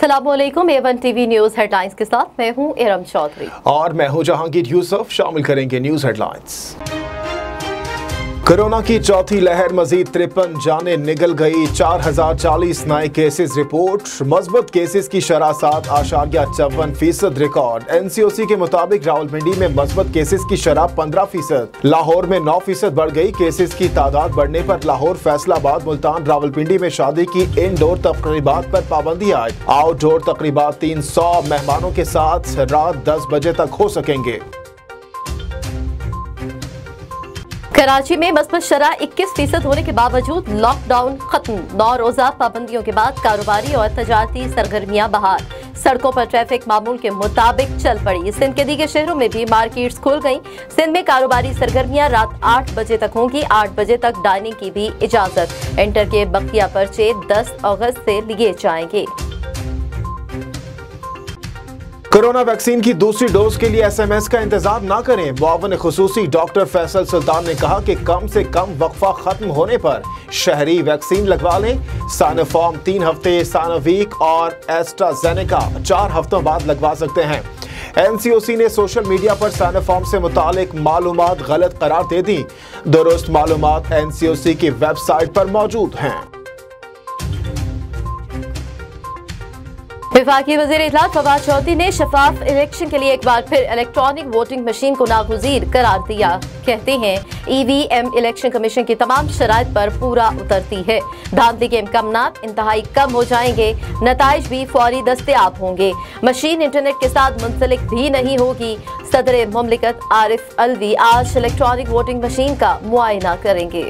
अस्सलामुअलैकुम। A1 TV news headlines के साथ मैं हूं इरम चौधरी और मैं हूं जहांगीर यूसुफ। शामिल करेंगे न्यूज हेडलाइंस। कोरोना की चौथी लहर, मजीद 53 जाने निकल गई। 4040 नए केसेस रिपोर्ट। मजबूत केसेस की शरह 7.54% रिकॉर्ड। NCOC के मुताबिक रावलपिंडी में मजबूत केसेस की शरह 15%, लाहौर में 9% बढ़ गई। केसेस की तादाद बढ़ने पर लाहौर, फैसलाबाद, मुल्तान, रावलपिंडी में शादी की इनडोर तकरीबात पर पाबंदी आयद। आउटडोर तकरीबात 300 मेहमानों के साथ रात 10 बजे तक हो सकेंगे। कराची में मस्बत शरह 21% होने के बावजूद लॉकडाउन खत्म। 9 रोजा पाबंदियों के बाद कारोबारी और तजारती सरगर्मियां बहाल। सड़कों पर ट्रैफिक मामूल के मुताबिक चल पड़ी। सिंध के दीगर शहरों में भी मार्केट्स खुल गईं। सिंध में कारोबारी सरगर्मियां रात 8 बजे तक होंगी। 8 बजे तक डाइनिंग की भी इजाजत। इंटर के बकिया पर्चे 10 अगस्त से लिए जाएंगे। कोरोना वैक्सीन की दूसरी डोज के लिए SMS का इंतजार न करें। मुआविन खुसूसी डॉक्टर फैसल सुल्तान ने कहा कि कम से कम वक्फा खत्म होने पर शहरी वैक्सीन लगवा लें। साइनोफार्म 3 हफ्ते, साइनोवीक और एस्ट्राजेनेका 4 हफ्तों बाद लगवा सकते हैं। NCOC ने सोशल मीडिया पर साइनोफार्म से मुतालिक मालूमात गलत करार दे दी। दुरुस्त मालूमात NCOC की वेबसाइट पर मौजूद हैं। विफाकी वज़ीर इत्तलात फवाद चौधरी ने शफाफ इलेक्शन के लिए एक बार फिर इलेक्ट्रॉनिक वोटिंग मशीन को नागुज़ीर करार दिया। कहते हैं EVM इलेक्शन कमीशन की तमाम शराइत पर पूरा उतरती है। धांधली के इम्कानात इंतहाई कम हो जाएंगे। नताइज भी फौरी दस्तयाब होंगे। मशीन इंटरनेट के साथ मुंसलिक भी नहीं होगी। सदर मुमलिकत आरिफ अलवी आज इलेक्ट्रॉनिक वोटिंग मशीन का मुआयना करेंगे।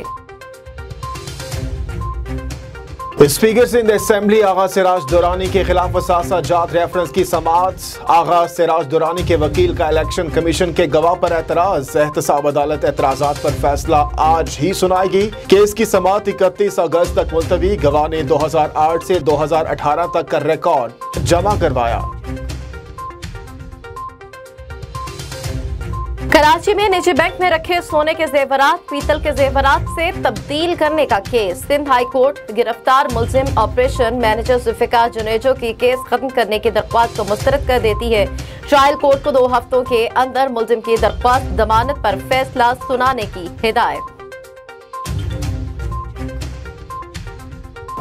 स्पीकर सिंध असेंबली आगा सिराज दुरानी के खिलाफ असासा जात रेफरेंस की समाअत। आगा सिराज दुरानी के वकील का इलेक्शन कमीशन के गवाह पर एतराज। एहतसाब अदालत एतराजात पर फैसला आज ही सुनाएगी। केस की समाअत 31 अगस्त तक मुलतवी। गवाह ने 2008 से 2018 तक का रिकॉर्ड जमा करवाया। कराची में निजी बैंक में रखे सोने के जेवरात पीतल के जेवरात से तब्दील करने का केस। सिंध हाई कोर्ट गिरफ्तार मुलजिम ऑपरेशन मैनेजर जुल्फिकार जुनेजो की केस खत्म करने की दरख्वास्त को मुस्तरद कर देती है। ट्रायल कोर्ट को 2 हफ्तों के अंदर मुलजिम की दरख्वास्त जमानत पर फैसला सुनाने की हिदायत।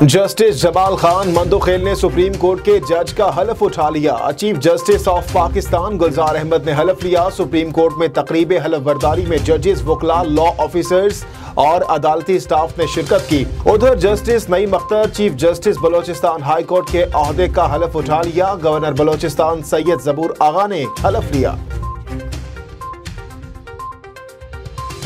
जस्टिस जमाल खान मंदोखेल ने सुप्रीम कोर्ट के जज का हलफ उठा लिया। चीफ जस्टिस ऑफ पाकिस्तान गुलजार अहमद ने हलफ लिया। सुप्रीम कोर्ट में तकरीब हलफ बर्दारी में जजेस, वकला, लॉ ऑफिसर्स और अदालती स्टाफ ने शिरकत की। उधर justice Naeem Akhtar chief justice Balochistan high court के ओहदे का हलफ उठा लिया। गवर्नर बलोचिस्तान सैयद जबूर आगा ने हलफ लिया।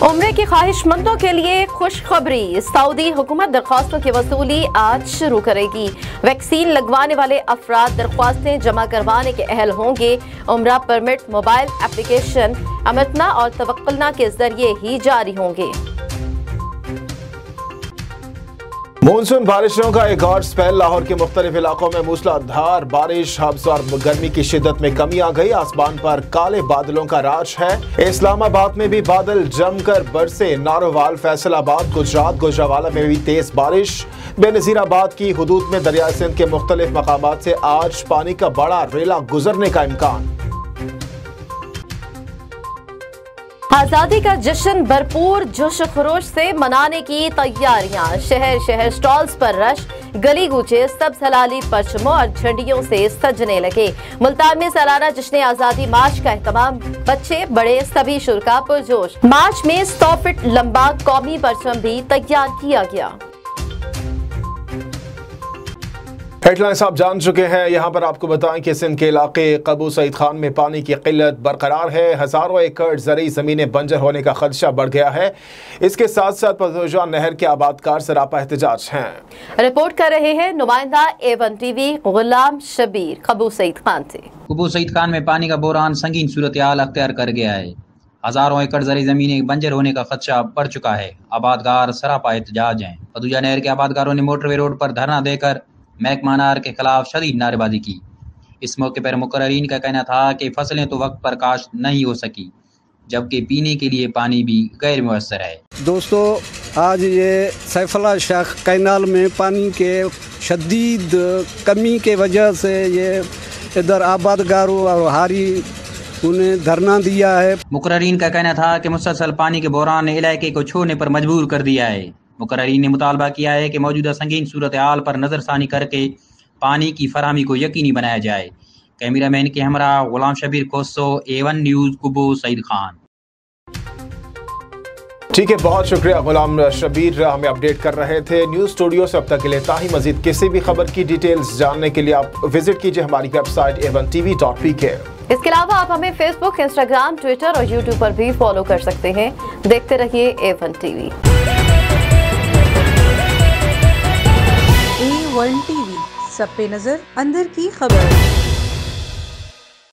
उम्रे की ख्वाहिशमंदों के लिए खुशखबरी। सऊदी हुकूमत दरख्वास्तों की वसूली आज शुरू करेगी। वैक्सीन लगवाने वाले अफराद दरख्वास्तें जमा करवाने के अहल होंगे। उम्रा परमिट मोबाइल एप्लीकेशन अमतना और तवक्कुलना के जरिए ही जारी होंगे। मानसून बारिशों का एक और स्पेल। लाहौर के मुख्तलिफ इलाकों में मूसलाधार बारिश, हब्स और गर्मी की शिद्दत में कमी आ गई। आसमान पर काले बादलों का राज है। इस्लामाबाद में भी बादल जमकर बरसे। नारोवाल, फैसलाबाद, गुजरात, गुजरावाला में भी तेज बारिश। बेनजीराबाद की हुदूद में दरिया सिंध के मुख्तलिफ मकामात से आज पानी का बड़ा रेला गुजरने का इम्कान। आजादी का जश्न भरपूर जोश खरोश से मनाने की तैयारियां। शहर शहर स्टॉल्स पर रश, गली कूचे सब्ज हलाली परचमों और झंडियों से सजने लगे। मुल्तान में सालाना जश्न आजादी मार्च का एहतमाम। बच्चे बड़े सभी शुरा पुरजोश। मार्च में 100 फीट लंबा कौमी परचम भी तैयार किया गया। हेडलाइंस आप जान चुके हैं। यहाँ पर आपको बताएं कि सिंध के इलाके कबू सईद खान में पानी की किल्लत बरकरार है। हजारों एकड़ ज़रई ज़मीनें बंजर होने का खदशा बढ़ गया है। इसके साथ साथ पतोजा नहर के आबादकार सरापा एहतजाज हैं। रिपोर्ट कर रहे हैं नुमाइंदा A1 TV गुलाम शबीर कबू सईद खान से। कबू सईद खान में पानी का बहरान संगीन सूरत-ए-हाल अख्तियार कर गया है। हजारों एकड़ ज़रई ज़मीनें बंजर होने का खदशा बढ़ चुका है। आबादगार सरापा एहतजाज हैं। पतोजा नहर के आबादगारों ने मोटरवे रोड पर धरना देकर महकमानार के खिलाफ शदीद नारेबाजी की। इस मौके पर मुकर्रीन का कहना था कि फसलें तो वक्त पर काश्त नहीं हो सकी, जबकि पीने के लिए पानी भी गैर मुयस्सर है। दोस्तों, आज ये सैफुल्लाह शाह कैनाल में पानी के शदीद कमी के वजह से ये इधर आबादगारों और हारी उन्हें धरना दिया है। मुकर्रीन का कहना था कि मुसलसल पानी के बहरान ने इलाके को छोड़ने पर मजबूर कर दिया है। मुकर्रीन ने मुतालबा किया है कि मौजूदा संगीन सूरत हाल पर नज़रसानी करके पानी की फराहमी को यकीनी बनाया जाए। कैमरामैन के हमरा गुलाम शबीर कोसो, A1 न्यूज़, कुबो सईद खान। ठीक है, बहुत शुक्रिया गुलाम शबीर, हमें अपडेट कर रहे थे न्यूज़ स्टूडियो से। अब तक के लिए ताही मजीद किसी भी खबर की डिटेल्स जानने के लिए आप विजिट कीजिए हमारी वेबसाइट a1tv.pk। इसके अलावा आप हमें फेसबुक, इंस्टाग्राम, ट्विटर और यूट्यूब पर भी फॉलो कर सकते हैं। देखते रहिए A1 TV। A1 TV, सब पे नजर, अंदर की खबर।